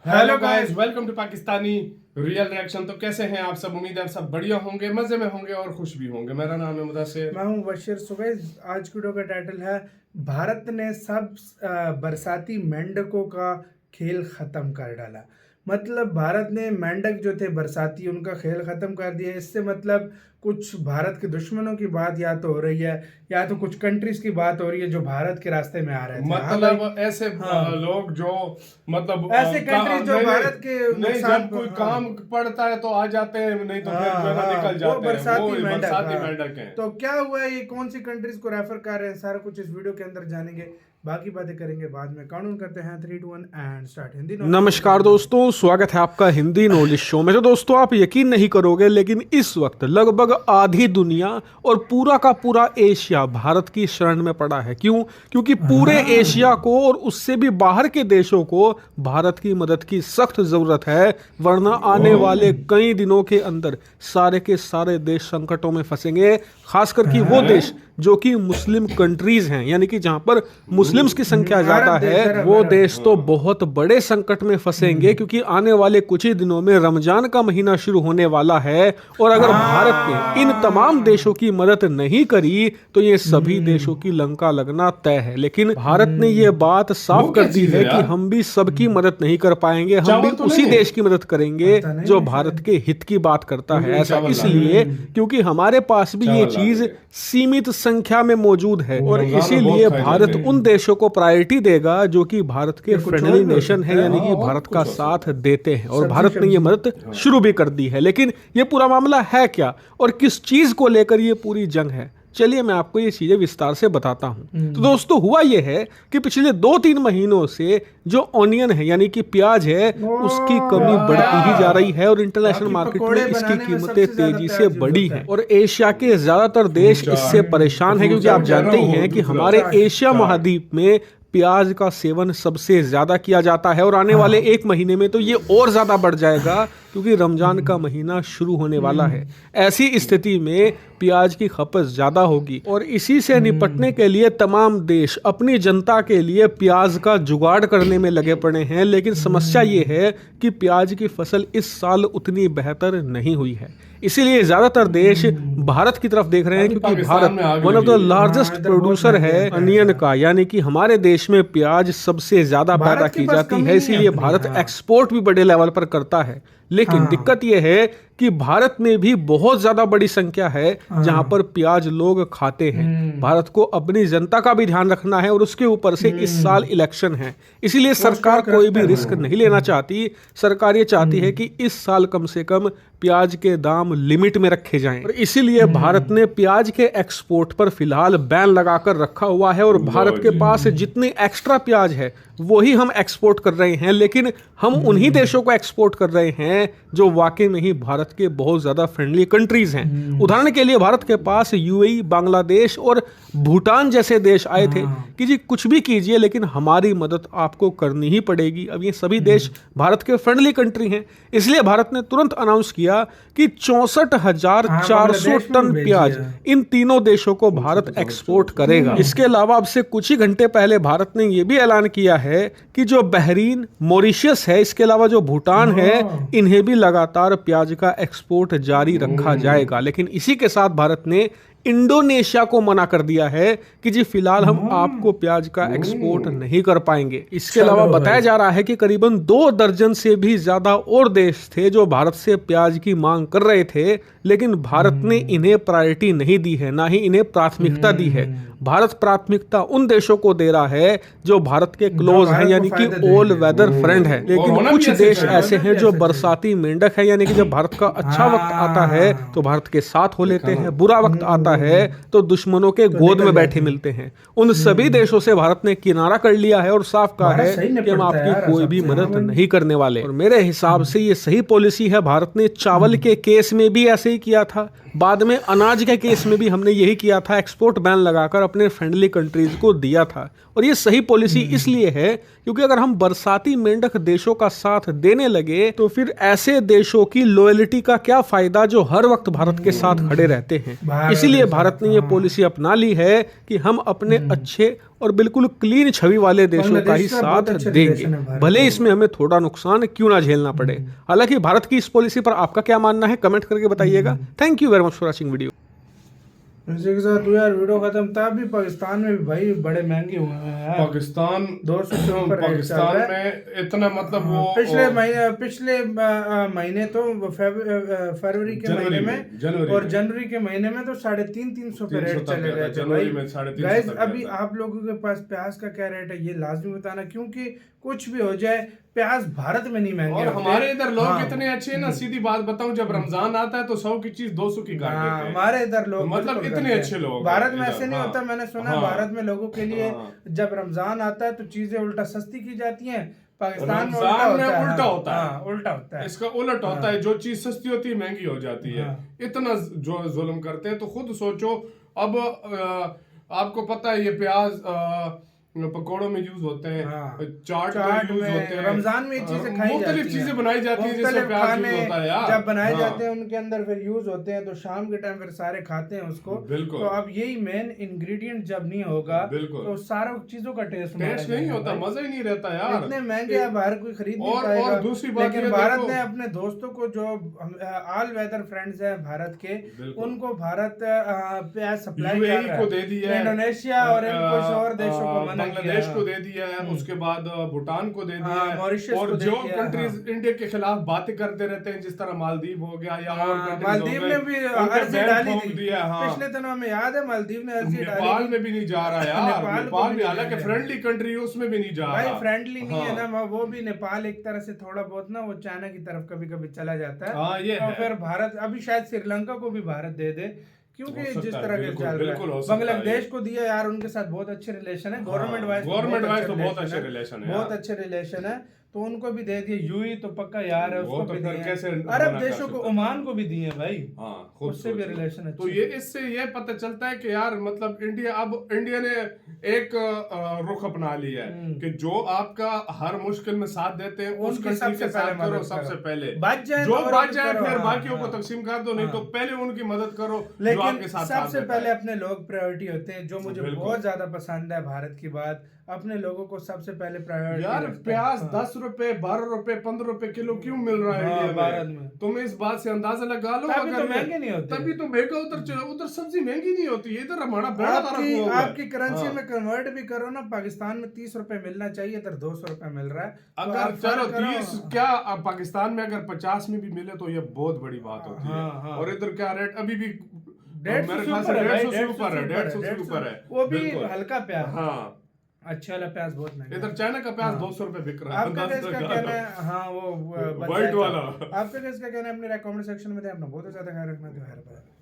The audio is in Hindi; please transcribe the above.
Hello guys, welcome to Pakistani real reaction. तो कैसे हैं आप सब? उम्मीद है आप सब बढ़िया होंगे, मजे में होंगे और खुश भी होंगे। मेरा नाम है मुदस्सिर, मैं हूं बशीर। सुबह आज की वीडियो का टाइटल है भारत ने सब बरसाती मेंढकों का खेल खत्म कर डाला। मतलब भारत ने मेंढक जो थे बरसाती, उनका खेल खत्म कर दिया। इससे मतलब कुछ भारत के दुश्मनों की बात या तो हो रही है या तो कुछ कंट्रीज की बात हो रही है जो भारत के रास्ते में आ रहे थे। मतलब ऐसे लोग जो मतलब ऐसे कंट्रीज जो भारत के नहीं, जब कोई काम पड़ता है तो आ जाते हैं, नहीं तो फिर जो है ना निकल जाते हैं। वो बरसाती मेंढक हैं। तो क्या हुआ है, ये कौन सी कंट्रीज को रेफर कर रहे हैं, सारा कुछ इस वीडियो के अंदर जानेंगे। बाकी बातें करेंगे बाद में। काउंट करते हैं 3, 2, 1 एंड स्टार्ट। हिंदी नमस्कार दोस्तों, स्वागत है आपका हिंदी नॉलेज शो में। तो दोस्तों, आप यकीन नहीं करोगे लेकिन इस वक्त लगभग आधी दुनिया और पूरा का पूरा एशिया भारत की शरण में पड़ा है। क्यों? क्योंकि पूरे एशिया को और उससे भी बाहर के देशों को भारत की मदद की सख्त जरूरत है, वरना आने वाले कई दिनों के अंदर सारे के सारे देश संकटों में फंसेंगे। खासकर कि वो देश जो कि मुस्लिम कंट्रीज हैं, यानी कि जहां पर मुस्लिम्स की संख्या ज्यादा है, वो देश तो बहुत बड़े संकट में फंसेंगे। क्योंकि आने वाले कुछ ही दिनों में रमजान का महीना शुरू होने वाला है और अगर भारत ने इन तमाम देशों की मदद नहीं करी तो ये सभी देशों की लंका लगना तय है। लेकिन भारत ने ये बात साफ कर दी है कि हम भी सबकी मदद नहीं कर पाएंगे, हम भी उसी देश की मदद करेंगे जो भारत के हित की बात करता है। ऐसा इसलिए क्योंकि हमारे पास भी ये चीज सीमित संख्या में मौजूद है और इसीलिए भारत उन देशों को प्रायोरिटी देगा जो कि भारत के फ्रेंडली नेशन है, यानी कि भारत का साथ देते हैं। और भारत ने ये मदद शुरू भी कर दी है। लेकिन ये पूरा मामला है क्या और किस चीज को लेकर ये पूरी जंग है, चलिए मैं आपको ये चीजें विस्तार से बताता हूं। तो दोस्तों, हुआ ये है कि पिछले 2-3 महीनों से जो ऑनियन है यानी कि प्याज है, उसकी कमी बढ़ती ही जा रही है और इंटरनेशनल मार्केट में इसकी कीमतें तेजी से बढ़ी हैं। और एशिया के ज्यादातर देश इससे परेशान है, क्योंकि आप जानते ही हैं कि हमारे एशिया महाद्वीप में प्याज का सेवन सबसे ज्यादा किया जाता है और आने वाले 1 महीने में तो ये और ज्यादा बढ़ जाएगा, क्योंकि रमजान का महीना शुरू होने वाला है। ऐसी स्थिति में प्याज की खपत ज्यादा होगी और इसी से निपटने के लिए तमाम देश अपनी जनता के लिए प्याज का जुगाड़ करने में लगे पड़े हैं। लेकिन समस्या ये है कि प्याज की फसल इस साल उतनी बेहतर नहीं हुई है, इसीलिए ज्यादातर देश भारत की तरफ देख रहे हैं, क्योंकि Bharat one of the largest producer है अनियन का, यानी कि हमारे देश में प्याज सबसे ज्यादा पैदा की जाती है। इसीलिए भारत एक्सपोर्ट भी बड़े लेवल पर करता है। लेकिन दिक्कत यह है कि भारत में भी बहुत ज्यादा बड़ी संख्या है जहां पर प्याज लोग खाते हैं। भारत को अपनी जनता का भी ध्यान रखना है और उसके ऊपर से इस साल इलेक्शन है, इसीलिए सरकार कोई भी रिस्क नहीं लेना चाहती। सरकार ये चाहती है कि इस साल कम से कम प्याज के दाम लिमिट में रखे जाएं और इसीलिए भारत ने प्याज के एक्सपोर्ट पर फिलहाल बैन लगाकर रखा हुआ है। और भारत के पास जितनी एक्स्ट्रा प्याज है वही हम एक्सपोर्ट कर रहे हैं, लेकिन हम उन्हीं देशों को एक्सपोर्ट कर रहे हैं जो वाकई में ही भारत के बहुत ज्यादा फ्रेंडली कंट्रीज हैं। उदाहरण के लिए भारत के पास यूएई, बांग्लादेश और भूटान जैसे देश आए थे कि जी कुछ भी कीजिए लेकिन हमारी मदद आपको करनी ही पड़ेगी। अब ये सभी देश भारत के फ्रेंडली कंट्री हैं, इसलिए भारत ने तुरंत अनाउंस किया कि 64,400 टन प्याज इन तीनों देशों को भारत एक्सपोर्ट करेगा। इसके अलावा अब से कुछ ही घंटे पहले भारत ने यह भी ऐलान किया है कि जो बहरीन, मॉरिशस है, इसके अलावा जो भूटान है, इन्हें भी लगातार प्याज का एक्सपोर्ट जारी रखा जाएगा। लेकिन इसी के साथ भारत ने इंडोनेशिया को मना कर दिया है कि जी फिलहाल हम आपको प्याज का एक्सपोर्ट नहीं कर पाएंगे। इसके अलावा बताया जा रहा है कि करीबन 2 दर्जन से भी ज्यादा और देश थे जो भारत से प्याज की मांग कर रहे थे, लेकिन भारत ने इन्हें प्रायोरिटी नहीं दी है, ना ही इन्हें प्राथमिकता दी है। भारत प्राथमिकता उन देशों को दे रहा है जो भारत के क्लोज हैं, यानी कि ऑल वेदर फ्रेंड है। लेकिन कुछ देश ऐसे हैं जो बरसाती मेंढक है, यानी कि जब भारत का अच्छा वक्त आता है तो भारत के साथ हो लेते हैं, बुरा वक्त आता है तो दुश्मनों के गोद में बैठे मिलते हैं। उन सभी देशों से भारत ने किनारा कर लिया है और साफ कहा है कि हम आपकी कोई भी मदद नहीं करने वाले। और मेरे हिसाब से ये सही पॉलिसी है। भारत ने चावल के केस में भी ऐसे ही किया था, बाद में अनाज के केस में भी हमने यही किया था, एक्सपोर्ट बैन लगाकर अपने फ्रेंडली कंट्रीज को दिया था। और ये सही पॉलिसी इसलिए है क्योंकि अगर हम बरसाती मेंढक देशों का साथ देने लगे तो फिर ऐसे देशों की लॉयल्टी का क्या फायदा जो हर वक्त भारत के साथ खड़े रहते हैं। इसीलिए भारत ने ये पॉलिसी अपना ली है कि हम अपने अच्छे और बिल्कुल क्लीन छवि वाले देशों का ही बांग्लादेश का बहुत साथ अच्छे देंगे, रिलेशन है भारत भले इसमें हमें थोड़ा नुकसान क्यों ना झेलना पड़े। हालांकि भारत की इस पॉलिसी पर आपका क्या मानना है, कमेंट करके बताइएगा। Thank you very much for watching video. इसी के साथ यार वीडियो खत्म। तब भी पाकिस्तान में भी भाई बड़े महंगे हुए हैं यार। पाकिस्तान 200 से ऊपर रेट चल पाकिस्तान रहा है। में इतना मतलब वो पिछले महीने तो फरवरी के महीने में और जनवरी के महीने में तो 350 पे रेट चले गए थे जनवरी भाई। में 350 गाइस तक अभी गया था। आप लोगों के पास प्याज का क्या रेट है ये लाजमी बताना, क्योंकि कुछ भी हो जाए प्याज भारत में नहीं महंगे और होते। हमारे इधर लोग हाँ। इतने अच्छे हैं ना, सीधी बात बताऊं, जब रमजान आता है तो 100 की चीज 200 की कर हाँ, देते हैं। हमारे इधर लोग तो मतलब बिल्कुल इतने करते अच्छे हैं। लोग भारत हैं में इधर, ऐसे नहीं हाँ। होता। मैंने सुना है हाँ। भारत में लोगों के लिए हाँ। जब रमजान आता है तो चीजें उल्टा सस्ती की जाती हैं। पाकिस्तान में रमजान में उल्टा उल्टा है। होता है। हाँ, उल्टा होता है। इसका उलट होता है, जो चीज सस्ती होती है महंगी हो जाती है। हाँ। इतना जो जुल्म करते हैं, तो खुद सोचो। अब आपको पता है ये प्याज पकौड़ों में यूज होते हैं, हाँ। चाट चाट में यूज में होते हैं, रमजान में ये चीजें खाई मुख्तलिफ जाती हैं। चीजें बनाई जाती हैं जिसमें मुख्तलिफ प्याज यूज खाने होता है यार। जब बनाए हाँ। जाते हैं उनके अंदर फिर यूज होते हैं, तो शाम के टाइम फिर सारे खाते हैं उसको। बिल्कुल। तो अब यही मेन इंग्रेडिएंट जब नहीं होगा बिल्कुल। तो सारा चीजों का टेस्ट नहीं होता, मजा ही नहीं रहता यार। इतने महंगे है, बाहर कोई खरीद नहीं और पाएगा। दूसरी बात लेकिन ये भारत देखो- ने अपने दोस्तों को जो ऑल वेदर फ्रेंड्स हैं भारत के, बिल्कुल। उनको भारत प्याज सप्लाई यूएई को दे दिया है, इंडोनेशिया और इन कुछ और देशों को मना किया बांग्लादेश है। को दे दिया है, उसके बाद भूटान को दे दिया हाँ, है, मॉरिशस और को दे जो दिया है, कंट्रीज इंडिया के खिलाफ बातें करते रहते हैं, जिस तरह मालदीव हो गया या और countries हो मालदीव गए, ने भी उनके अर्जी ban डाली ठोक थी दिया। हाँ। पिछले दिनों में, याद है मालदीव ने अर्जी डाली नेपाल थी। में भी नहीं जा रहा यार। नेपाल को नेपाल भी में नहीं हालांकि जा रहा। फ्रेंडली कंट्री है, उसमें भी नहीं जा भाई रहा। फ्रेंडली नहीं है हाँ। ना वो भी। नेपाल एक तरह से थोड़ा बहुत ना वो चाइना की तरफ कभी कभी चला जाता है। हाँ, ये और है। फिर भारत अभी शायद श्रीलंका को भी भारत दे दे, क्योंकि हो सकता जिस है, तरह के बिल्कुल, चल बिल्कुल रहा हो है। सकता है बांग्लादेश ये। को दिया यार, उनके साथ बहुत अच्छे रिलेशन है। गवर्नमेंट वाइज गवर्नमेंट वाइज तो बहुत अच्छे रिलेशन है बहुत यार। अच्छे रिलेशन है, तो उनको भी दे दिए। यूएई तो पक्का यार है, वो उसको तो भी फिर दिए कैसे हैं। मना अरब कर देशों को, सकता है। ओमान को भी दिए भाई। हाँ, खुद उससे भी सोचो। रिलेशन अच्छे। तो ये इससे ये पता चलता है कि यार मतलब इंडिया ने एक रुख अपना लिया है कि जो आपका हर मुश्किल में साथ देते हैं उस उनकी कंट्री सबसे के साथ पहले करो, मदद सबसे करो। पहले बच जाए जो तो बच और जाए करो, फिर हाँ, बाकियों को हाँ। तकसीम कर दो, नहीं तो पहले उनकी मदद करो जो लेकिन आपके साथ साथ सबसे देता पहले है। अपने लोग प्रायोरिटी होते हैं, जो मुझे बिल्कुल। बहुत ज्यादा पसंद है भारत की बात। अपने लोगों को सबसे पहले प्रायोरिटी यार प्याज 10 रुपए 12 रुपए 15 रुपए किलो क्यों मिल रहा है हाँ, इंडिया भारत में? में। तुम इस बात से अंदाजा लगा लो। तभी अगर तो महंगे नहीं होते। तभी तो महंगा उधर सब्जी महंगी नहीं होती है, इधर हमारा बेड़ा तारक हुआ हुआ है। आपकी करेंसी हाँ। में कन्वर्ट भी करो ना, पाकिस्तान में 30 रुपए मिलना चाहिए, इधर 200 रुपए मिल रहा है। तो अगर आप चलो फर्क करो। 30 क्या, अब पाकिस्तान में अगर 50 में भी मिले तो ये बहुत बड़ी बात होती है। हाँ, हाँ। और इधर क्या रेट अभी भी 150 मेरे से ख्याल से ऊपर है भाई, 150 से ऊपर है, 150 से 150 ऊपर है। वो भी बिल्कुल। हल्का प्याज। हाँ, अच्छा वाला प्याज बहुत महंगा इधर है। चाइना का प्याज हाँ। 200 रुपए बिक रहा है। आपका अंदाजा किसका लगा कहना लो। है? हाँ वो व्हाइट वाला। आपका किसका कहना है? अपने कमेंट सेक्शन में दे। अपना बहुत ज्यादा ख्याल रखना। तो